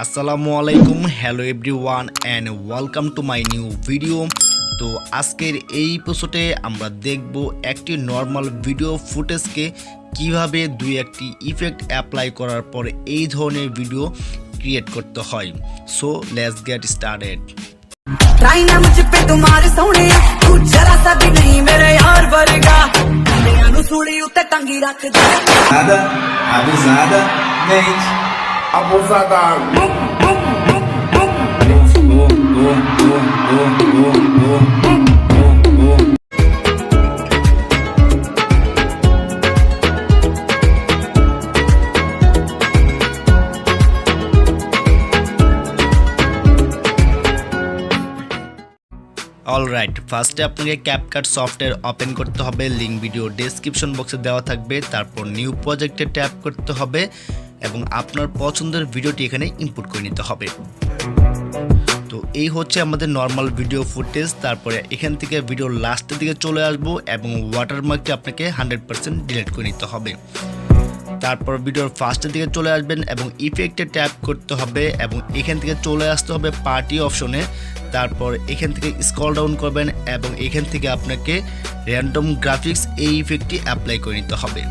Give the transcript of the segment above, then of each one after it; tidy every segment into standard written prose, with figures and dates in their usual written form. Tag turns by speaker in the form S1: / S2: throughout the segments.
S1: আসসালামু আলাইকুম, hello everyone and welcome to my new video. তো আজকের এই এপিসোডে আমরা দেখব একটি নর্মাল ভিডিও ফুটেজকে কিভাবে দুই একটি ইফেক্ট অ্যাপ্লাই করার পর এই ধরনের ভিডিও ক্রিয়েট করতে হয়। So let's get started.
S2: Try ना मुझ पे तुम्हारे सोने तू जरा सा भी नहीं मेरे यार वर्गा मेरा नु सूली उते टंगी रख दे
S3: Nada, abusadamente.
S1: অলরাইট, ফার্স্টে আপনাকে ক্যাপকাট সফটওয়্যার ওপেন করতে হবে। লিঙ্ক ভিডিও ডেসক্রিপশন বক্সে দেওয়া থাকবে। তারপর নিউ প্রজেক্টে ট্যাপ করতে হবে এবং আপনার পছন্দের ভিডিওটি এখানে ইনপুট করে নিতে হবে। তো এই হচ্ছে আমাদের নর্মাল ভিডিও ফুটেজ। তারপরে এখান থেকে ভিডিও লাস্টের দিকে চলে আসবো এবং ওয়াটারমার্কটি আপনাকে 100% ডিলিট করে নিতে হবে। তারপর ভিডিওর ফার্স্টের দিকে চলে আসবেন এবং ইফেক্টে ট্যাপ করতে হবে এবং এখান থেকে চলে আসতে হবে পার্টি অপশনে। তারপর এখান থেকে স্ক্রল ডাউন করবেন এবং এখান থেকে আপনাকে র্যান্ডম গ্রাফিক্স এই ইফেক্টটি অ্যাপ্লাই করে নিতে হবে।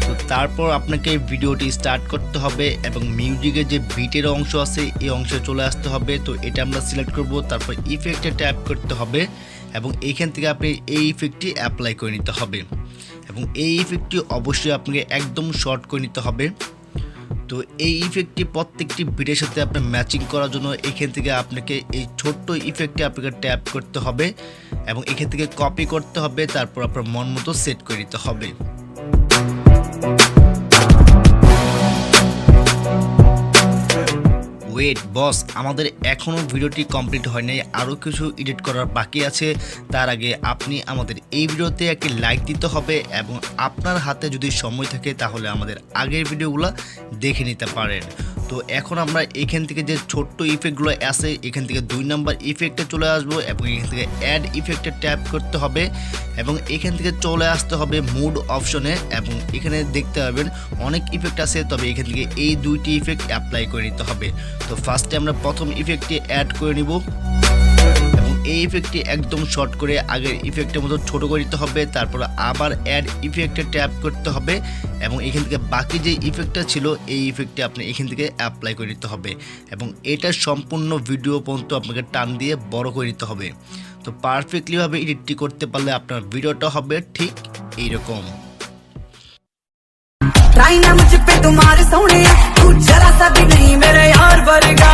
S1: তো তারপর আপনাকে ভিডিওটি স্টার্ট করতে হবে এবং মিউজিকের যে বিটের অংশ আছে এই অংশে চলে আসতে হবে। তো এটা আমরা সিলেক্ট করব। তারপর ইফেক্টে ট্যাপ করতে হবে এবং এইখান থেকে আপনি এই ইফেক্টটি অ্যাপ্লাই করে নিতে হবে এবং এই ইফেক্টটি অবশ্যই আপনাকে একদম শর্ট করে নিতে হবে। তো এই ইফেক্টটি প্রত্যেকটি বিটের সাথে আপনি ম্যাচিং করার জন্য এখান থেকে আপনাকে এই ছোট্ট ইফেক্টটি আপনাকে ট্যাপ করতে হবে এবং এখান থেকে কপি করতে হবে। তারপর আপনার মন মতো সেট করে নিতে হবে। ওয়েট বস, আমাদের এখনও ভিডিওটি কমপ্লিট হয় নাই, আরও কিছু এডিট করার বাকি আছে। তার আগে আপনি আমাদের এই ভিডিওতে একটি লাইক দিতে হবে এবং আপনার হাতে যদি সময় থাকে তাহলে আমাদের আগের ভিডিওগুলো দেখে নিতে পারেন। তো এখন আমরা এখান থেকে যে ছোট্ট ইফেক্টগুলো আছে এখান থেকে 2 নাম্বার ইফেক্টে চলে আসবো এবং এখান থেকে অ্যাড ইফেক্টে ট্যাপ করতে হবে এবং এখান থেকে চলে আসতে হবে মুড অপশনে এবং এখানে দেখতে পাবেন অনেক ইফেক্ট আছে, তবে এখান থেকে এই 2টি ইফেক্ট অ্যাপ্লাই করে নিতে হবে। তো ফার্স্টে আমরা প্রথম ইফেক্টটি অ্যাড করে নিব এবং এই ইফেক্টটি একদম শর্ট করে আগের ইফেক্টের মতো ছোট করে দিতে হবে। তারপর আবার অ্যাড ইফেক্টে ট্যাপ করতে হবে এবং এখান থেকে বাকি যে ইফেক্টটা ছিল এই ইফেক্টটি আপনি এখান থেকে অ্যাপ্লাই করে নিতে হবে এবং এটা সম্পূর্ণ ভিডিও পর্যন্ত আপনাকে টান দিয়ে বড় করে নিতে হবে। তো পারফেক্টলিভাবে এডিটটি করতে পারলে আপনার ভিডিওটা হবে ঠিক এইরকম।
S2: ट्राई ना मुझ पे तुम्हारे सोने तू जरा सा भी नहीं मेरे यार वर्गा